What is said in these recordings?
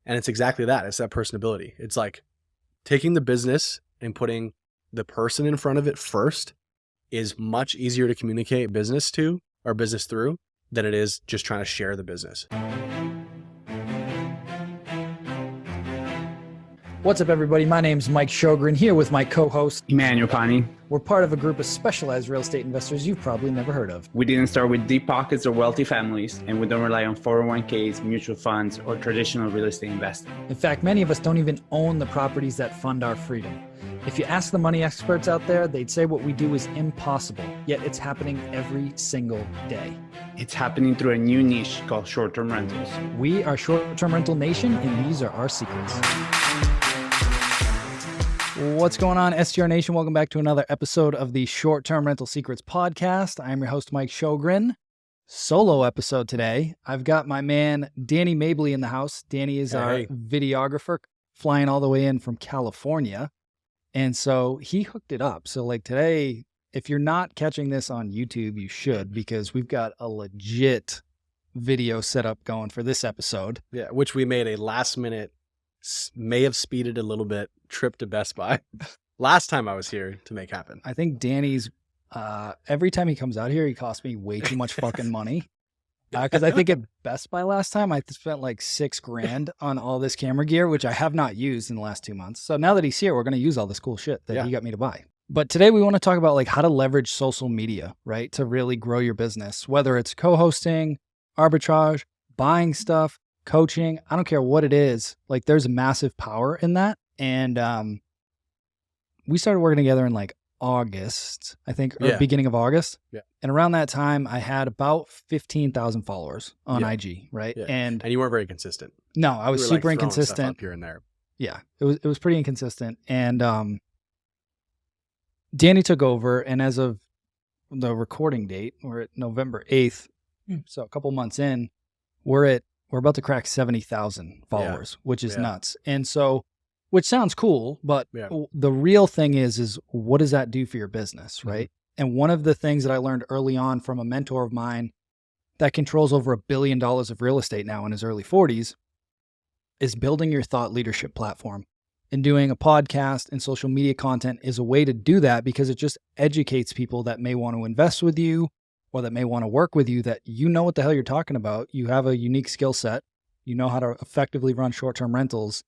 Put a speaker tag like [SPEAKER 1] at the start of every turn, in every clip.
[SPEAKER 1] And it's exactly that. It's that personability. It's like taking the business and putting the person in front of it first is much easier to communicate business to or business through than it is just trying to share the business.
[SPEAKER 2] What's up, everybody? My name's Mike Sjogren, here with my co-host,
[SPEAKER 3] Emmanuel Pani.
[SPEAKER 2] We're part of a group of specialized real estate investors you've probably never heard of.
[SPEAKER 3] We didn't start with deep pockets or wealthy families, and we don't rely on 401ks, mutual funds, or traditional real estate investing.
[SPEAKER 2] In fact, many of us don't even own the properties that fund our freedom. If you ask the money experts out there, they'd say what we do is impossible, yet it's happening every single day.
[SPEAKER 3] It's happening through a new niche called short-term rentals.
[SPEAKER 2] We are Short-Term Rental Nation, and these are our secrets. What's going on, STR Nation? Welcome back to another episode of the Short-Term Rental Secrets podcast. I'm your host, Mike Sjogren. Solo episode today. I've got my man, Danny Mabley, in the house. Danny is our videographer, flying all the way in from California. And so he hooked it up. So like today, if you're not catching this on YouTube, you should, because we've got a legit video setup going for this episode.
[SPEAKER 1] Yeah, which we made a last minute, may have speeded a little bit, trip to Best Buy last time I was here to make happen.
[SPEAKER 2] I think Danny's, every time he comes out here, he costs me way too much fucking money. Because I think at Best Buy last time, I spent like $6,000 on all this camera gear, which I have not used in the last 2 months. So now that he's here, we're going to use all this cool shit that he got me to buy. But today we want to talk about like how to leverage social media, right? To really grow your business, whether it's co-hosting, arbitrage, buying stuff, coaching, I don't care what it is. Like there's massive power in that. And we started working together in like August, I think, or beginning of August. Yeah. And around that time, I had about 15,000 followers on IG, right?
[SPEAKER 1] Yeah.
[SPEAKER 2] And
[SPEAKER 1] you weren't very consistent.
[SPEAKER 2] No, I was super inconsistent.
[SPEAKER 1] Up here and there.
[SPEAKER 2] Yeah, it was pretty inconsistent. And Danny took over, and as of the recording date, we're at November 8th, so a couple months in, we're about to crack 70,000 followers, which is nuts. And so, which sounds cool, but the real thing is what does that do for your business, right? Mm-hmm. And one of the things that I learned early on from a mentor of mine that controls over $1 billion of real estate now in his early 40s is building your thought leadership platform. And doing a podcast and social media content is a way to do that because it just educates people that may want to invest with you or that may want to work with you, that you know what the hell you're talking about. You have a unique skill set. You know how to effectively run short-term rentals.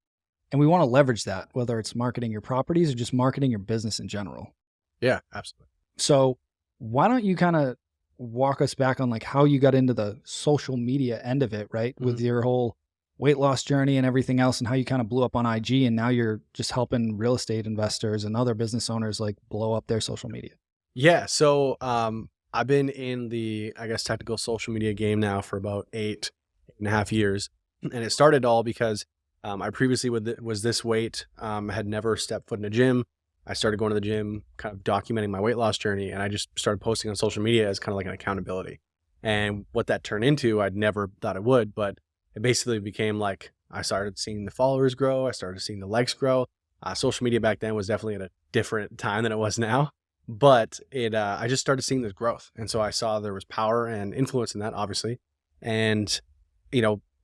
[SPEAKER 2] And we want to leverage that, whether it's marketing your properties or just marketing your business in general.
[SPEAKER 1] Yeah, absolutely.
[SPEAKER 2] So why don't you kind of walk us back on like how you got into the social media end of it, right? Mm-hmm. With your whole weight loss journey and everything else, and how you kind of blew up on IG, and now you're just helping real estate investors and other business owners like blow up their social media. Yeah.
[SPEAKER 1] So I've been in the, I guess, technical social media game now for about 8.5 years. And it started all because I previously was this weight, had never stepped foot in a gym. I started going to the gym, kind of documenting my weight loss journey, and I just started posting on social media as kind of like an accountability. And what that turned into, I'd never thought it would, but it basically became like I started seeing the followers grow. I started seeing the likes grow. Social media back then was definitely at a different time than it was now, but I just started seeing this growth. And so I saw there was power and influence in that, obviously. And,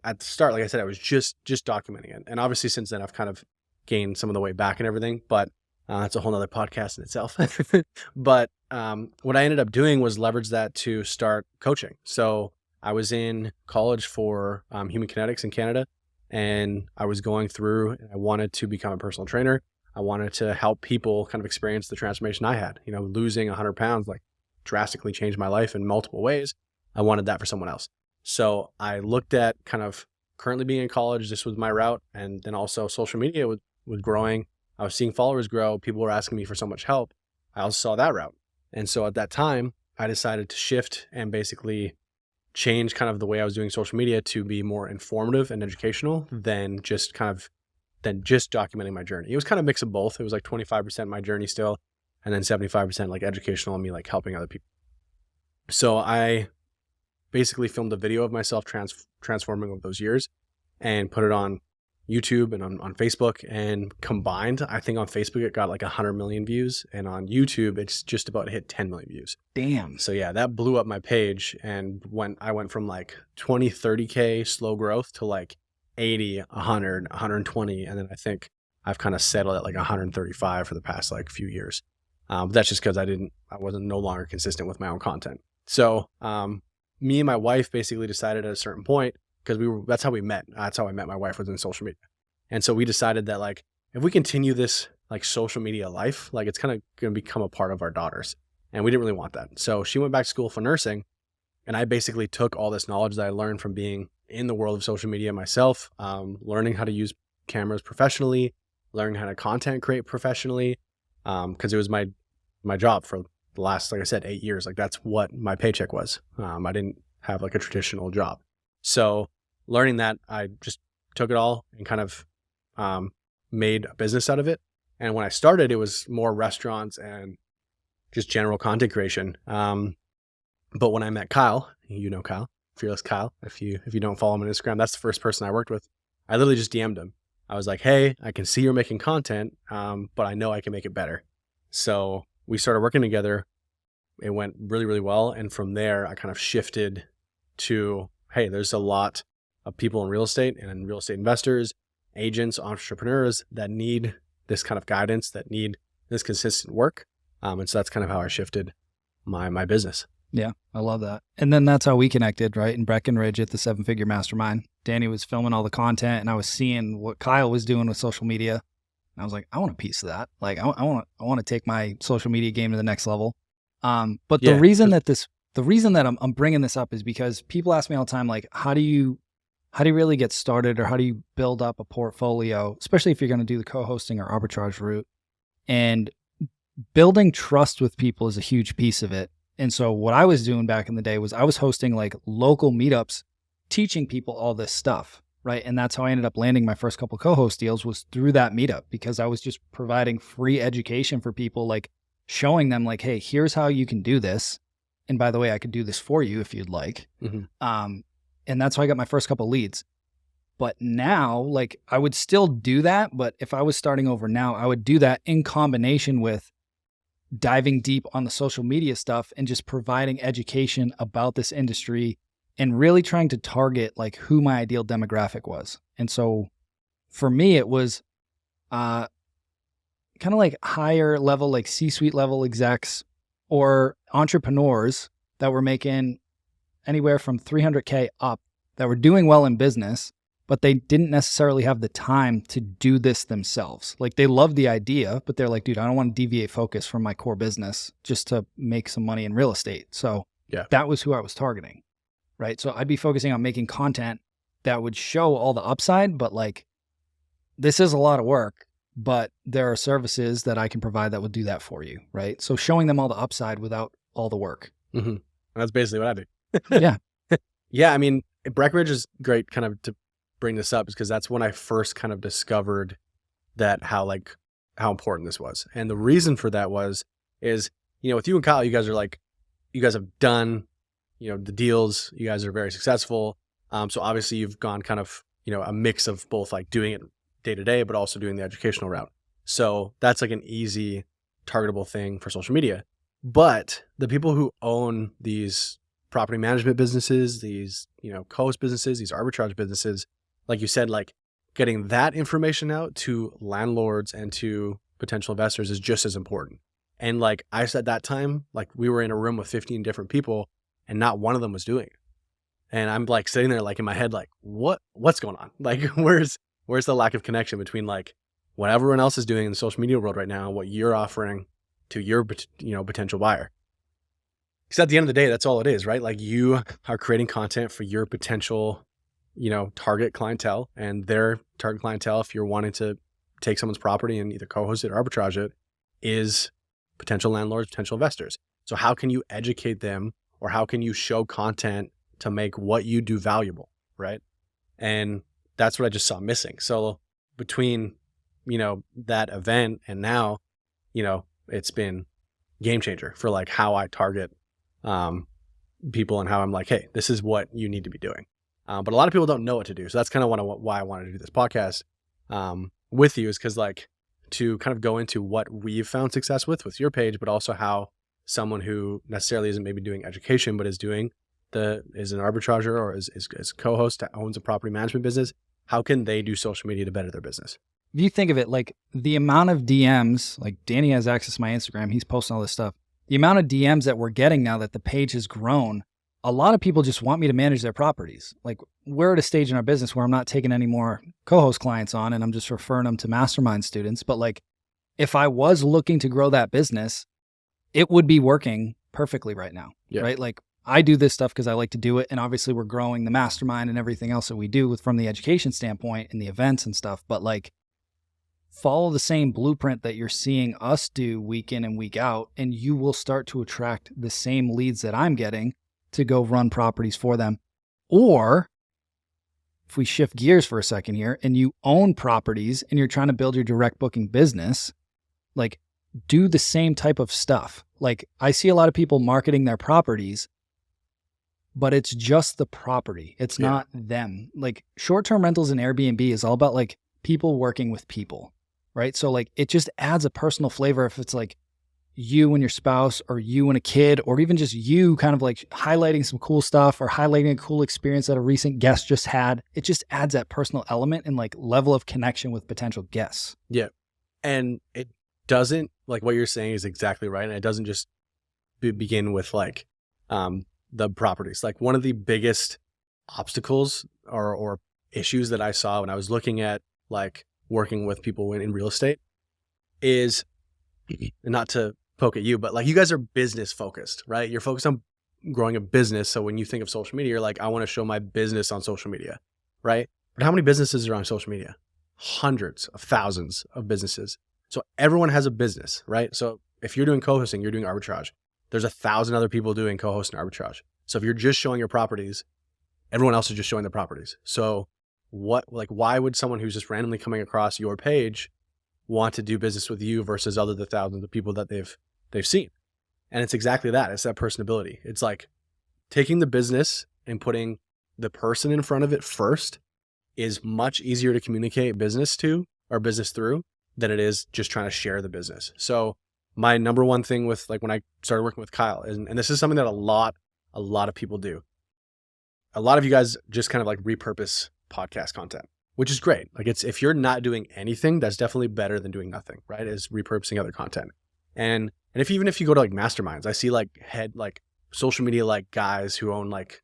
[SPEAKER 1] at the start, like I said, I was just documenting it. And obviously since then I've kind of gained some of the weight back and everything, but that's a whole nother podcast in itself. But what I ended up doing was leverage that to start coaching. So I was in college for human kinetics in Canada, and I was going through, and I wanted to become a personal trainer. I wanted to help people kind of experience the transformation I had. Losing 100 pounds like drastically changed my life in multiple ways. I wanted that for someone else. So I looked at kind of currently being in college, this was my route. And then also social media was growing. I was seeing followers grow. People were asking me for so much help. I also saw that route. And so at that time, I decided to shift and basically change kind of the way I was doing social media to be more informative and educational than just documenting my journey. It was kind of a mix of both. It was like 25% my journey still, and then 75% like educational and me like helping other people. So I basically filmed a video of myself transforming over those years and put it on YouTube and on Facebook, and combined, I think on Facebook it got like 100 million views, and on YouTube it's just about to hit 10 million views.
[SPEAKER 2] Damn.
[SPEAKER 1] So yeah, that blew up my page, and I went from like 20, 30K slow growth to like 80, 100, 120. And then I think I've kind of settled at like 135 for the past like few years. But that's just because I wasn't no longer consistent with my own content. So me and my wife basically decided at a certain point, because that's how we met. That's how I met my wife, was in social media. And so we decided that like, if we continue this like social media life, like it's kind of going to become a part of our daughters. And we didn't really want that. So she went back to school for nursing. And I basically took all this knowledge that I learned from being in the world of social media myself, learning how to use cameras professionally, learning how to content create professionally, because it was my job for the last, like I said, 8 years. Like that's what my paycheck was. I didn't have like a traditional job. So learning that, I just took it all and kind of made a business out of it. And when I started, it was more restaurants and just general content creation. But when I met Kyle, you know Kyle, Fearless Kyle, if you don't follow him on Instagram, that's the first person I worked with. I literally just DM'd him. I was like, hey, I can see you're making content, but I know I can make it better. So we started working together. It went really, really well. And from there, I kind of shifted to, hey, there's a lot of people in real estate and real estate investors, agents, entrepreneurs that need this kind of guidance, that need this consistent work. And so that's kind of how I shifted my business.
[SPEAKER 2] Yeah, I love that. And then that's how we connected, right? In Breckenridge at the 7-Figure Mastermind. Danny was filming all the content and I was seeing what Kyle was doing with social media. And I was like, I want a piece of that. Like I want to take my social media game to the next level. But the reason that I'm bringing this up is because people ask me all the time, like, how do you really get started, or how do you build up a portfolio, especially if you're going to do the co-hosting or arbitrage route? And building trust with people is a huge piece of it. And so what I was doing back in the day was I was hosting like local meetups, teaching people all this stuff, right? And that's how I ended up landing my first couple co-host deals, was through that meetup, because I was just providing free education for people, like showing them like, hey, here's how you can do this. And by the way, I could do this for you if you'd like. Mm-hmm. And that's how I got my first couple leads. But now, like, I would still do that. But if I was starting over now, I would do that in combination with diving deep on the social media stuff and just providing education about this industry and really trying to target like who my ideal demographic was. And so for me, it was kind of like higher level, like C-suite level execs or entrepreneurs that were making anywhere from 300K up, that were doing well in business, but they didn't necessarily have the time to do this themselves. Like they loved the idea, but they're like, dude, I don't want to deviate focus from my core business just to make some money in real estate. So that was who I was targeting, right? So I'd be focusing on making content that would show all the upside, but like, this is a lot of work, but there are services that I can provide that would do that for you, right? So showing them all the upside without all the work.
[SPEAKER 1] Mm-hmm. That's basically what I do.
[SPEAKER 2] Yeah.
[SPEAKER 1] Yeah. I mean, Breckenridge is great kind of to bring this up, is because that's when I first kind of discovered that how important this was. And the reason for that is, with you and Kyle, you guys have done, the deals, you guys are very successful. So obviously you've gone kind of, a mix of both, like doing it day to day, but also doing the educational route. So that's like an easy targetable thing for social media. But the people who own these property management businesses, these, co-host businesses, these arbitrage businesses, like you said, like getting that information out to landlords and to potential investors is just as important. And like I said, that time, like we were in a room with 15 different people and not one of them was doing it. And I'm like sitting there, like in my head, like what's going on? Like where's the lack of connection between like what everyone else is doing in the social media world right now and what you're offering to your, potential buyer? Because at the end of the day, that's all it is, right? Like you are creating content for your potential, target clientele, and their target clientele, if you're wanting to take someone's property and either co-host it or arbitrage it, is potential landlords, potential investors. So how can you educate them, or how can you show content to make what you do valuable, right? And that's what I just saw missing. So between, that event and now, it's been game changer for like how I target people and how I'm like, hey, this is what you need to be doing. But a lot of people don't know what to do. So that's kind of why I wanted to do this podcast with you, is because like to kind of go into what we've found success with your page, but also how someone who necessarily isn't maybe doing education, but is an arbitrager or is co-host that owns a property management business, how can they do social media to better their business?
[SPEAKER 2] If you think of it, like the amount of DMs, like Danny has access to my Instagram, he's posting all this stuff. The amount of DMs that we're getting now that the page has grown, a lot of people just want me to manage their properties. Like we're at a stage in our business where I'm not taking any more co-host clients on and I'm just referring them to mastermind students. But like if I was looking to grow that business, it would be working perfectly right now, right? Like I do this stuff because I like to do it. And obviously we're growing the mastermind and everything else that we do from the education standpoint and the events and stuff. But like follow the same blueprint that you're seeing us do week in and week out, and you will start to attract the same leads that I'm getting to go run properties for them. Or if we shift gears for a second here and you own properties and you're trying to build your direct booking business, like do the same type of stuff. Like I see a lot of people marketing their properties, but it's just the property. It's not them. Like short-term rentals and Airbnb is all about like people working with people, right? So like it just adds a personal flavor if it's like you and your spouse or you and a kid, or even just you kind of like highlighting some cool stuff or highlighting a cool experience that a recent guest just had. It just adds that personal element and like level of connection with potential guests.
[SPEAKER 1] Yeah. And it doesn't, like what you're saying is exactly right. And it doesn't just begin with like the properties. Like one of the biggest obstacles or issues that I saw when I was looking at like working with people in real estate is, not to poke at you, but like you guys are business focused, right? You're focused on growing a business. So when you think of social media, you're like, I want to show my business on social media, right? But how many businesses are on social media? Hundreds of thousands of businesses. So everyone has a business, right? So if you're doing co-hosting, you're doing arbitrage. There's 1,000 other people doing co-host and arbitrage. So if you're just showing your properties, everyone else is just showing their properties. So why would someone who's just randomly coming across your page want to do business with you versus the thousands of people that they've seen? And it's exactly that. It's that personability. It's like taking the business and putting the person in front of it first is much easier to communicate business to or business through than it is just trying to share the business. So my number one thing with like when I started working with Kyle, and this is something that a lot of people do. A lot of you guys just kind of like repurpose podcast content, which is great. Like if you're not doing anything, that's definitely better than doing nothing, right? Is repurposing other content. And even if you go to like masterminds, I see like social media, like guys who own like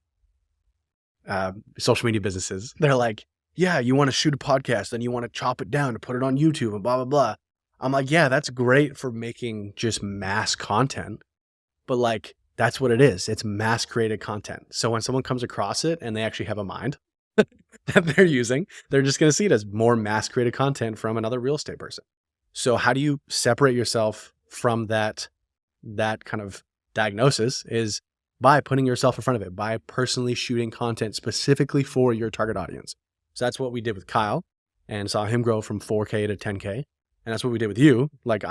[SPEAKER 1] social media businesses. They're like, yeah, you want to shoot a podcast, then you want to chop it down to put it on YouTube and blah, blah, blah. I'm like, yeah, that's great for making just mass content. But like, that's what it is. It's mass created content. So when someone comes across it and they actually have a mind that they're using, they're just going to see it as more mass created content from another real estate person. So how do you separate yourself from that kind of diagnosis is by putting yourself in front of it, by personally shooting content specifically for your target audience. So that's what we did with Kyle and saw him grow from 4K to 10K. And that's what we did with you. Like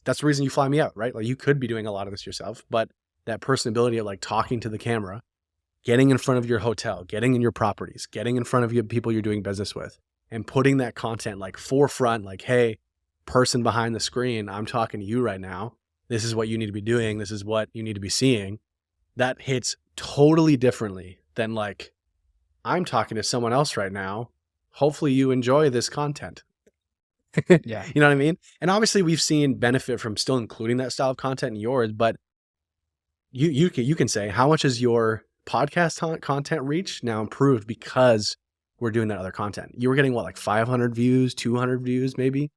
[SPEAKER 1] that's the reason you fly me out, right? Like you could be doing a lot of this yourself, but that personability of like talking to the camera, getting in front of your hotel, getting in your properties, getting in front of your people you're doing business with, and putting that content like forefront, like, hey, person behind the screen, I'm talking to you right now. This is what you need to be doing. This is what you need to be seeing. That hits totally differently than like, I'm talking to someone else right now. Hopefully you enjoy this content.
[SPEAKER 2] Yeah.
[SPEAKER 1] You know what I mean? And obviously we've seen benefit from still including that style of content in yours, but you can say, how much is your podcast content reach now improved because we're doing that other content? You were getting what, like 500 views, 200 views maybe?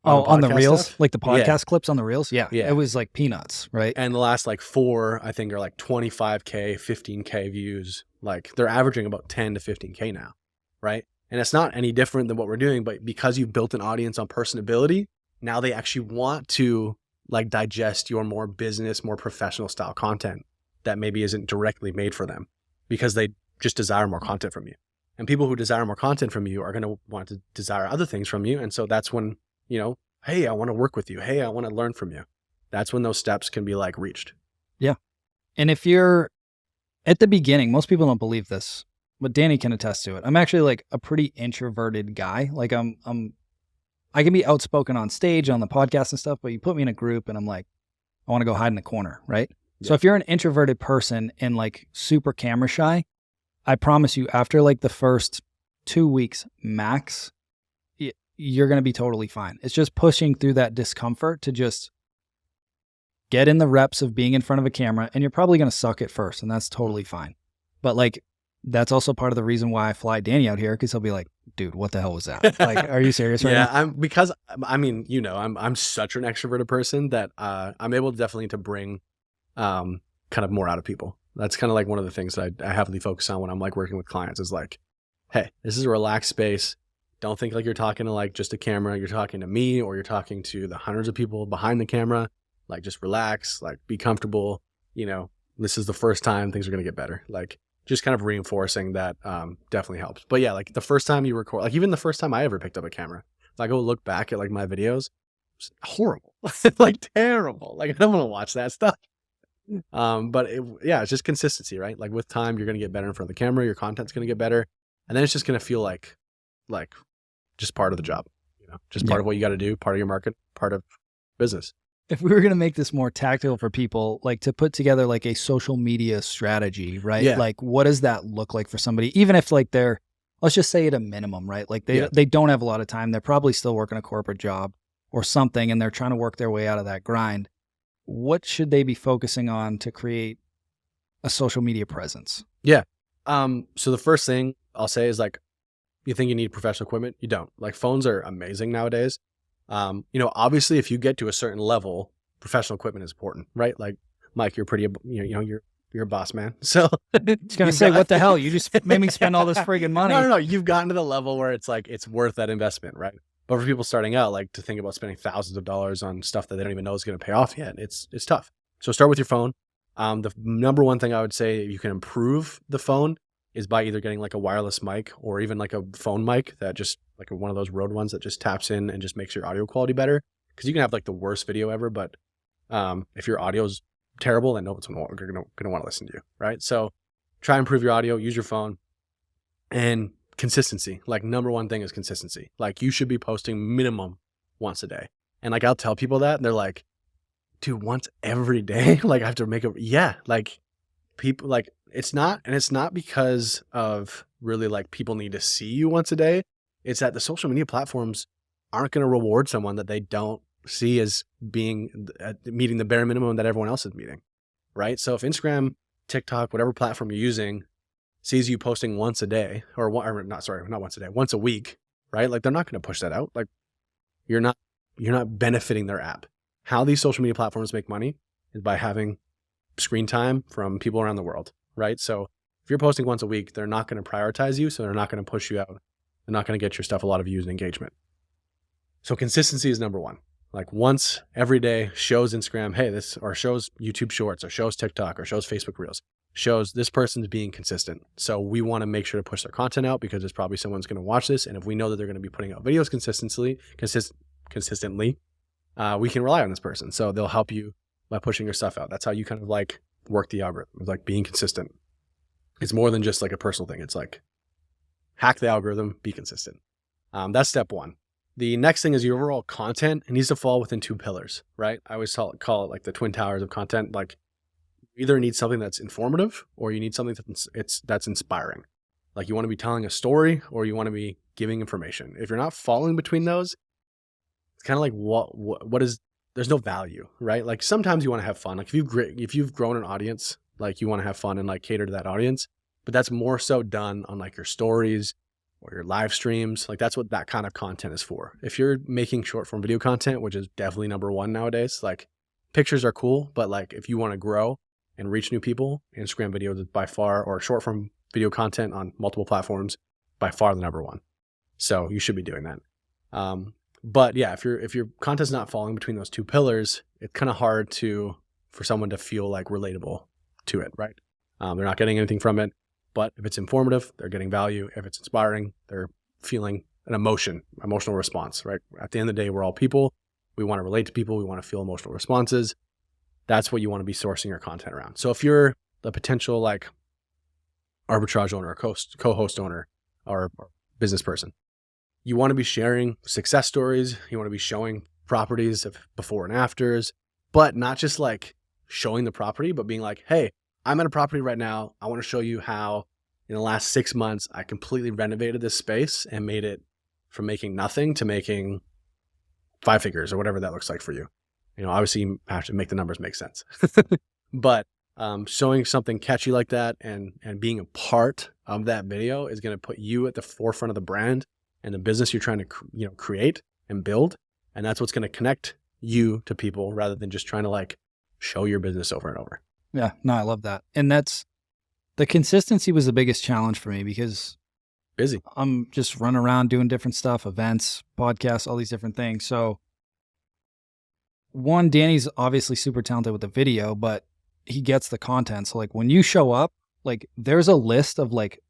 [SPEAKER 2] On the reels,
[SPEAKER 1] stuff?
[SPEAKER 2] like the podcast clips on the reels. Yeah. It was like peanuts, right?
[SPEAKER 1] And the last like 4, I think, are like 25K, 15K views. Like they're averaging about 10 to 15K now, right? And it's not any different than what we're doing, but because you've built an audience on personability, now they actually want to like digest your more business, more professional style content that maybe isn't directly made for them because they just desire more content from you. And people who desire more content from you are going to want to desire other things from you. And so that's when, hey, I want to work with you. Hey, I want to learn from you. That's when those steps can be like reached.
[SPEAKER 2] Yeah. And if you're at the beginning, most people don't believe this, but Danny can attest to it. I'm actually like a pretty introverted guy. Like I can be outspoken on stage, on the podcast and stuff, but you put me in a group and I'm like, I want to go hide in the corner, right? Yeah. So if you're an introverted person and like super camera shy, I promise you after like the first 2 weeks max, you're going to be totally fine. It's just pushing through that discomfort to just get in the reps of being in front of a camera, and you're probably going to suck at first, and that's totally fine. But like, that's also part of the reason why I fly Danny out here, because he'll be like, dude, what the hell was that? Like, are you serious right now?
[SPEAKER 1] because I mean, you know, I'm such an extroverted person that I'm able definitely to bring kind of more out of people. That's kind of like one of the things that I heavily focus on when I'm like working with clients is like, hey, this is a relaxed space. Don't think like you're talking to like just a camera. You're talking to me, or you're talking to the hundreds of people behind the camera. Like, just relax, like be comfortable. You know, this is the first time, things are going to get better. Like, just kind of reinforcing that definitely helps. But yeah, like the first time you record, like even the first time I ever picked up a camera, if I go look back at like my videos, it's horrible, like terrible. Like, I don't want to watch that stuff. But it's just consistency, right? Like with time, you're going to get better in front of the camera. Your content's going to get better. And then it's just going to feel like just part of the job, you know, just part of what you got to do, part of your market, part of business.
[SPEAKER 2] If we were going to make this more tactical for people, like to put together like a social media strategy, right?
[SPEAKER 1] Yeah.
[SPEAKER 2] Like, what does that look like for somebody? Even if like they're, let's just say at a minimum, right? Like they don't have a lot of time. They're probably still working a corporate job or something, and they're trying to work their way out of that grind. What should they be focusing on to create a social media presence?
[SPEAKER 1] Yeah. So the first thing I'll say is like, you think you need professional equipment? You don't. Like, phones are amazing nowadays. You know, obviously if you get to a certain level, professional equipment is important, right? Like, Mike, you're pretty, you know, you're a boss man. So
[SPEAKER 2] I was going to say, what the hell? You just made me spend all this friggin' money.
[SPEAKER 1] No. You've gotten to the level where it's like, it's worth that investment, right? But for people starting out, like to think about spending thousands of dollars on stuff that they don't even know is going to pay off yet, it's tough. So start with your phone. The number one thing I would say you can improve the phone is by either getting like a wireless mic or even like a phone mic that just like one of those Rode ones that just taps in and just makes your audio quality better. Because you can have like the worst video ever, but if your audio is terrible, then no one's going to want to listen to you, right? So try and improve your audio, use your phone, and consistency. Like, number one thing is consistency. Like, you should be posting minimum once a day. And like, I'll tell people that and they're like, dude, once every day? Like, I have to make a, like people like, it's not because of really like people need to see you once a day. It's that the social media platforms aren't going to reward someone that they don't see as being meeting the bare minimum that everyone else is meeting, right? So if Instagram, TikTok, whatever platform you're using sees you posting once a day once a week, right? Like, they're not going to push that out. Like, you're not benefiting their app. How these social media platforms make money is by having screen time from people around the world, right? So if you're posting once a week, they're not going to prioritize you. So they're not going to push you out. They're not going to get your stuff a lot of views and engagement. So consistency is number one. Like, once every day shows Instagram, hey, this, or shows YouTube Shorts, or shows TikTok, or shows Facebook Reels, shows this person's being consistent. So we want to make sure to push their content out because there's probably someone's going to watch this. And if we know that they're going to be putting out videos consistently, we can rely on this person. So they'll help you by pushing your stuff out. That's how you kind of like work the algorithm. It's like being consistent. It's more than just like a personal thing. It's like hack the algorithm, be consistent. That's step one. The next thing is your overall content. It needs to fall within two pillars, right? I always call it like the twin towers of content. Like, you either need something that's informative or you need something that's inspiring. Like, you want to be telling a story or you want to be giving information. If you're not falling between those, it's kind of like what is, there's no value, right? Like, sometimes you want to have fun. Like, if you've grown an audience, like, you want to have fun and like cater to that audience, but that's more so done on like your stories or your live streams. Like, that's what that kind of content is for. If you're making short form video content, which is definitely number one nowadays, like, pictures are cool, but like, if you want to grow and reach new people, Instagram videos is by far, or short form video content on multiple platforms, by far the number one. So you should be doing that. But yeah, if your content's not falling between those two pillars, it's kind of hard for someone to feel like relatable to it, right? They're not getting anything from it. But if it's informative, they're getting value. If it's inspiring, they're feeling an emotional response, right? At the end of the day, we're all people. We want to relate to people. We want to feel emotional responses. That's what you want to be sourcing your content around. So if you're the potential like arbitrage owner, or co-host owner, or business person, you want to be sharing success stories. You want to be showing properties of before and afters, but not just like showing the property, but being like, hey, I'm at a property right now. I want to show you how in the last 6 months, I completely renovated this space and made it from making nothing to making 5 figures or whatever that looks like for you. Obviously you have to make the numbers make sense, but showing something catchy like that and being a part of that video is going to put you at the forefront of the brand and the business you're trying to create and build. And that's what's going to connect you to people rather than just trying to like show your business over and over.
[SPEAKER 2] Yeah, no, I love that. And the consistency was the biggest challenge for me because
[SPEAKER 1] Busy.
[SPEAKER 2] I'm just running around doing different stuff, events, podcasts, all these different things. So one, Danny's obviously super talented with the video, but he gets the content. So like when you show up, like there's a list of like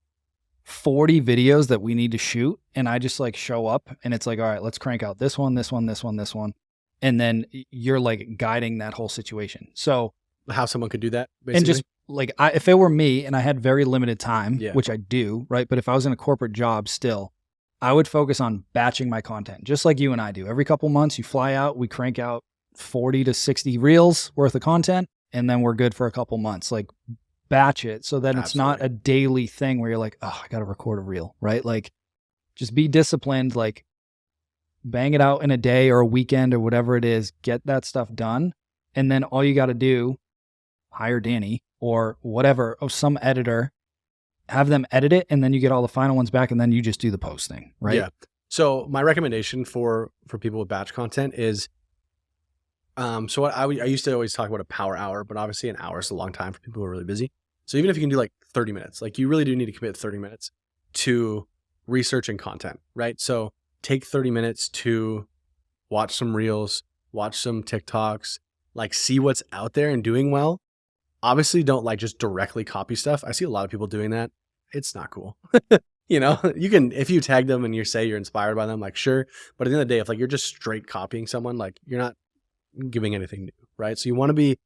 [SPEAKER 2] 40 videos that we need to shoot. And I just like show up and it's like, all right, let's crank out this one, this one, this one, this one. And then you're like guiding that whole situation. So
[SPEAKER 1] how someone could do that, basically.
[SPEAKER 2] And just like, if it were me and I had very limited time,
[SPEAKER 1] Yeah.
[SPEAKER 2] which I do, right? But if I was in a corporate job still, I would focus on batching my content, just like you and I do. Every couple months, you fly out, we crank out 40 to 60 reels worth of content, and then we're good for a couple months. Like, batch it so that it's not a daily thing where you're like, oh, I got to record a reel, right? Like, just be disciplined, like, bang it out in a day or a weekend or whatever it is, get that stuff done. And then all you got to do, hire Danny or whatever, or some editor, have them edit it, and then you get all the final ones back, and then you just do the posting, right?
[SPEAKER 1] Yeah. So my recommendation for people with batch content is, so what I used to always talk about a power hour, but obviously an hour is a long time for people who are really busy. So even if you can do like 30 minutes, like you really do need to commit 30 minutes to research and content, right? So take 30 minutes to watch some reels, watch some TikToks, like see what's out there and doing well. Obviously don't like just directly copy stuff. I see a lot of people doing that. It's not cool. You can, if you tag them and you say you're inspired by them, like sure. But at the end of the day, if like you're just straight copying someone, like you're not giving anything new, right? So you want to be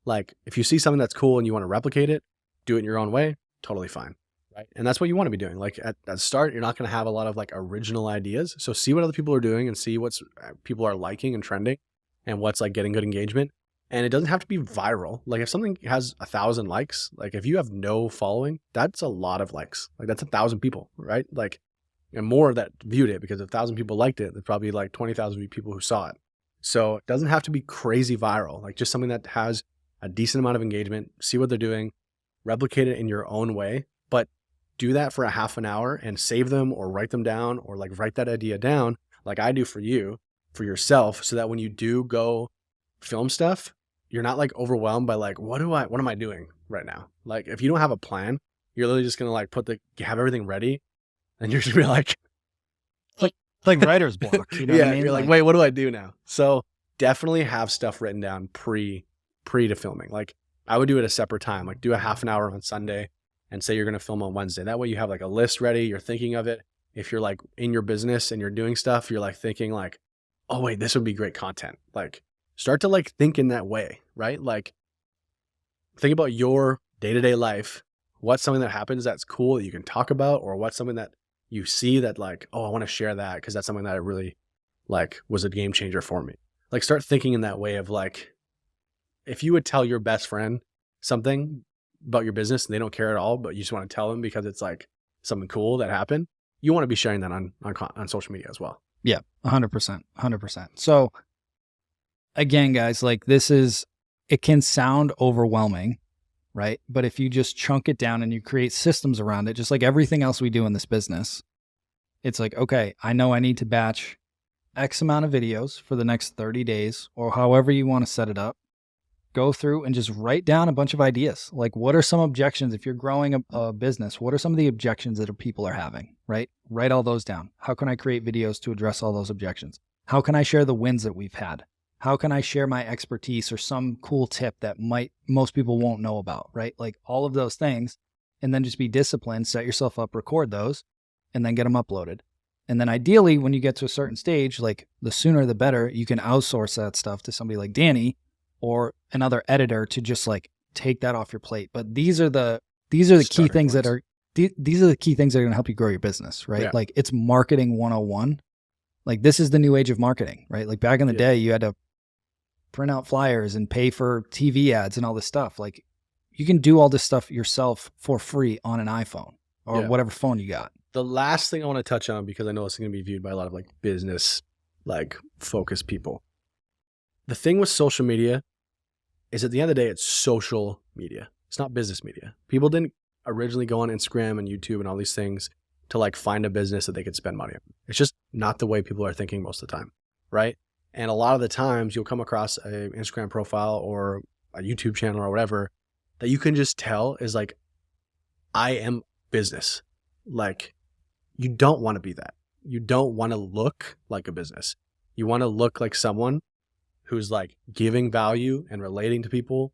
[SPEAKER 1] like, if you see something that's cool and you want to replicate it, do it in your own way, totally fine, right? And that's what you want to be doing. Like at the start, you're not going to have a lot of like original ideas. So see what other people are doing and see what's people are liking and trending and what's like getting good engagement. And it doesn't have to be viral. Like if something has 1,000 likes, like if you have no following, that's a lot of likes. Like that's 1,000 people, right? Like, and more that viewed it, because if 1,000 people liked it, there's probably like 20,000 people who saw it. So it doesn't have to be crazy viral, like just something that has a decent amount of engagement, see what they're doing, replicate it in your own way, but do that for a half an hour and save them or write them down or like write that idea down like I do for you, for yourself, so that when you do go film stuff, you're not like overwhelmed by like, what am I doing right now? Like if you don't have a plan, you're literally just going to like have everything ready and you're just gonna be
[SPEAKER 2] like writer's block. You know
[SPEAKER 1] yeah,
[SPEAKER 2] what I mean?
[SPEAKER 1] You're like, wait, what do I do now? So definitely have stuff written down pre to filming. Like I would do it a separate time, like do a half an hour on Sunday and say you're going to film on Wednesday. That way you have like a list ready. You're thinking of it. If you're like in your business and you're doing stuff, you're like thinking like, oh wait, this would be great content. Like start to like think in that way, right? Like think about your day-to-day life. What's something that happens that's cool that you can talk about, or what's something that you see that like, oh, I want to share that because that's something that I really like was a game changer for me. Like start thinking in that way of like, if you would tell your best friend something about your business and they don't care at all, but you just want to tell them because it's like something cool that happened, you want to be sharing that on social media as well.
[SPEAKER 2] Yeah, 100%, 100%. So again, guys, like it can sound overwhelming, right? But if you just chunk it down and you create systems around it, just like everything else we do in this business, it's like, okay, I know I need to batch X amount of videos for the next 30 days or however you want to set it up. Go through and just write down a bunch of ideas. Like what are some objections? If you're growing a business, what are some of the objections that people are having, right? Write all those down. How can I create videos to address all those objections? How can I share the wins that we've had? How can I share my expertise or some cool tip that most people won't know about, right? Like all of those things, and then just be disciplined, set yourself up, record those, and then get them uploaded. And then ideally, when you get to a certain stage, like the sooner the better, you can outsource that stuff to somebody like Danny or another editor to just like take that off your plate. But these are the key things that are going to help you grow your business, right?
[SPEAKER 1] Yeah.
[SPEAKER 2] Like it's marketing 101. Like this is the new age of marketing, right? Like back in the day, you had to print out flyers and pay for TV ads and all this stuff. Like you can do all this stuff yourself for free on an iPhone, or
[SPEAKER 1] Yeah.
[SPEAKER 2] whatever phone you got.
[SPEAKER 1] The last thing I want to touch on, because I know it's going to be viewed by a lot of like business, like focused people. The thing with social media is at the end of the day, it's social media. It's not business media. People didn't originally go on Instagram and YouTube and all these things to like find a business that they could spend money on. It's just not the way people are thinking most of the time, right? And a lot of the times you'll come across an Instagram profile or a YouTube channel or whatever that you can just tell is like, I am business. Like, you don't want to be that. You don't want to look like a business. You want to look like someone who's like giving value and relating to people.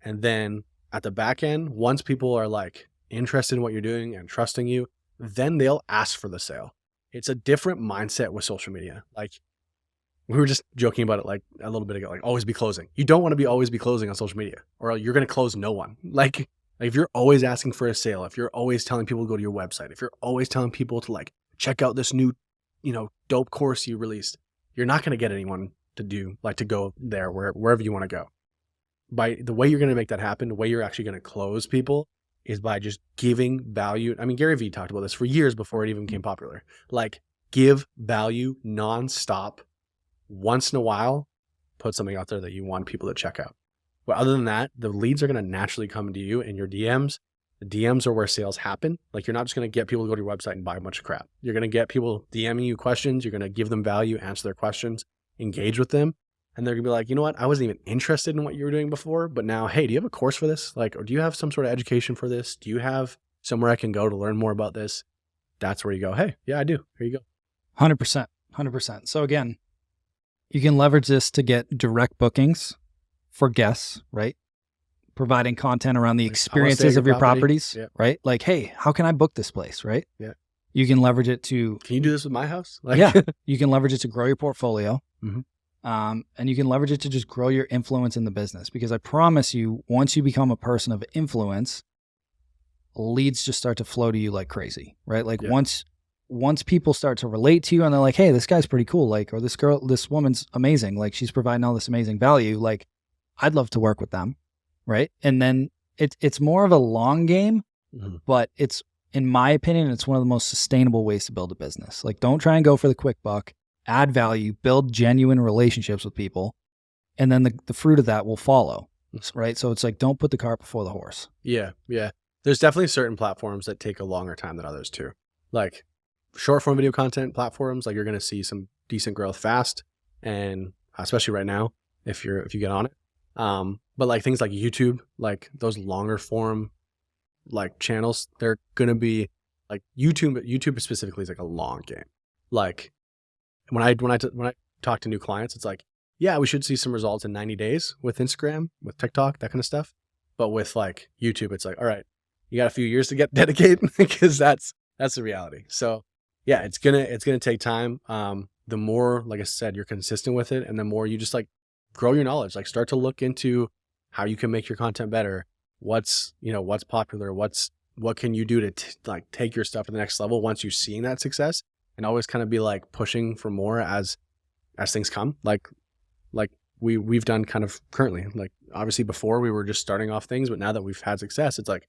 [SPEAKER 1] And then at the back end, once people are like interested in what you're doing and trusting you, then they'll ask for the sale. It's a different mindset with social media. Like, we were just joking about it like a little bit ago, like always be closing. You don't want to always be closing on social media, or you're going to close no one. Like if you're always asking for a sale, if you're always telling people to go to your website, if you're always telling people to like check out this new, dope course you released, you're not going to get anyone to go there wherever you want to go. By the way you're going to make that happen, the way you're actually going to close people is by just giving value. I mean, Gary Vee talked about this for years before it even became popular. Like, give value nonstop. Once in a while, put something out there that you want people to check out. But other than that, the leads are going to naturally come to you in your DMs. The DMs are where sales happen. Like, you're not just going to get people to go to your website and buy a bunch of crap. You're going to get people DMing you questions. You're going to give them value, answer their questions, engage with them. And they're going to be like, you know what? I wasn't even interested in what you were doing before, but now, hey, do you have a course for this? Like, or do you have some sort of education for this? Do you have somewhere I can go to learn more about this? That's where you go, hey, yeah, I do. Here you go.
[SPEAKER 2] 100%. 100%. So again, you can leverage this to get direct bookings for guests, right? Providing content around the experiences of your properties, right? Like, hey, how can I book this place, right?
[SPEAKER 1] Yeah.
[SPEAKER 2] You can leverage it to...
[SPEAKER 1] Can you do this with my house? Like,
[SPEAKER 2] yeah. You can leverage it to grow your portfolio.
[SPEAKER 1] Mm-hmm.
[SPEAKER 2] And you can leverage it to just grow your influence in the business. Because I promise you, once you become a person of influence, leads just start to flow to you like crazy, right? Like once people start to relate to you and they're like, hey, this guy's pretty cool. Like, or this woman's amazing. Like, she's providing all this amazing value. Like, I'd love to work with them. Right. And then it's more of a long game, but it's, in my opinion, it's one of the most sustainable ways to build a business. Like, don't try and go for the quick buck, add value, build genuine relationships with people. And then the fruit of that will follow. Right. So it's like, don't put the cart before the horse.
[SPEAKER 1] Yeah. Yeah. There's definitely certain platforms that take a longer time than others too. Like short form video content platforms, like you're going to see some decent growth fast. And especially right now, if you get on it. But like things like YouTube, like those longer form like channels, they're going to be like YouTube specifically is like a long game. Like when I talk to new clients, it's like, yeah, we should see some results in 90 days with Instagram, with TikTok, that kind of stuff. But with like YouTube, it's like, all right, you got a few years to get dedicated because that's the reality. So yeah, it's going to take time. The more, like I said, you're consistent with it, and the more you just like grow your knowledge, like start to look into how you can make your content better. What's popular, what can you do to like take your stuff to the next level once you're seeing that success, and always kind of be like pushing for more as things come. Like we've done kind of currently, like obviously before we were just starting off things, but now that we've had success, it's like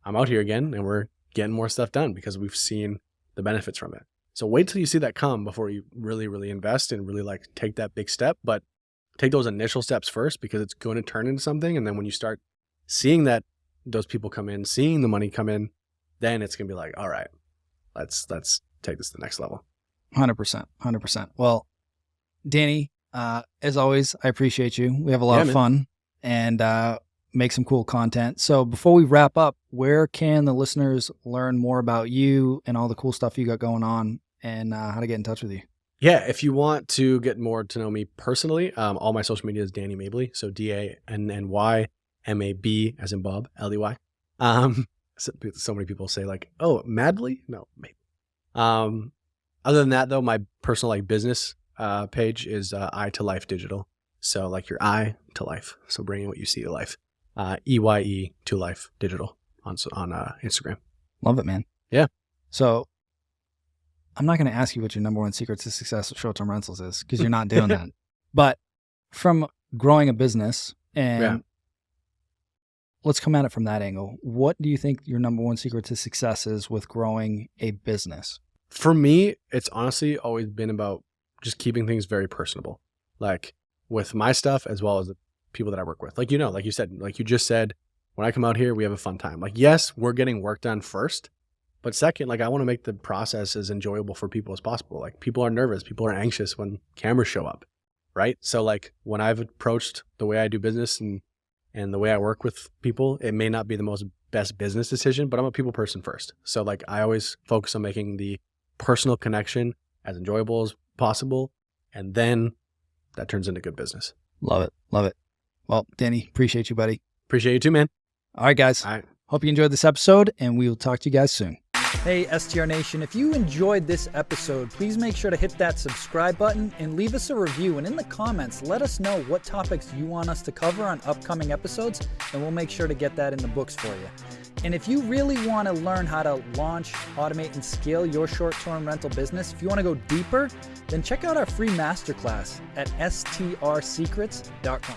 [SPEAKER 1] I'm out here again and we're getting more stuff done because we've seen the benefits from it. So wait till you see that come before you really, really invest and really like take that big step. But take those initial steps first, because it's going to turn into something. And then when you start seeing that those people come in, seeing the money come in, then it's going to be like, all right, let's take this to the next level.
[SPEAKER 2] 100%. 100%. Well, Danny, as always, I appreciate you. We have a lot of fun and make some cool content. So before we wrap up, where can the listeners learn more about you and all the cool stuff you got going on, and how to get in touch with you?
[SPEAKER 1] Yeah, if you want to get more to know me personally, all my social media is Danny Mabley. So DANNY MAB as in Bob, LEY. So many people say like, oh, Madly? No, maybe. Other than that though, my personal like business page is I to Life Digital. So like your eye to life. So bringing what you see to life. EYE to Life Digital on Instagram.
[SPEAKER 2] Love it, man.
[SPEAKER 1] Yeah.
[SPEAKER 2] So I'm not going to ask you what your number one secret to success with short-term rentals is, because you're not doing that. But from growing a business and let's come at it from that angle. What do you think your number one secret to success is with growing a business?
[SPEAKER 1] For me, it's honestly always been about just keeping things very personable, like with my stuff as well as the people that I work with. Like, like you said, like you just said, when I come out here, we have a fun time. Like, yes, we're getting work done first, but second, like I want to make the process as enjoyable for people as possible. Like people are nervous, people are anxious when cameras show up, right? So like when I've approached the way I do business and the way I work with people, it may not be the most best business decision, but I'm a people person first. So like I always focus on making the personal connection as enjoyable as possible. And then that turns into good business.
[SPEAKER 2] Love it. Love it. Well, Danny, appreciate you, buddy.
[SPEAKER 1] Appreciate you too, man.
[SPEAKER 2] All right, guys.
[SPEAKER 1] All right.
[SPEAKER 2] Hope you enjoyed this episode, and we will talk to you guys soon. Hey, STR Nation, if you enjoyed this episode, please make sure to hit that subscribe button and leave us a review. And in the comments, let us know what topics you want us to cover on upcoming episodes, and we'll make sure to get that in the books for you. And if you really want to learn how to launch, automate, and scale your short-term rental business, if you want to go deeper, then check out our free masterclass at strsecrets.com.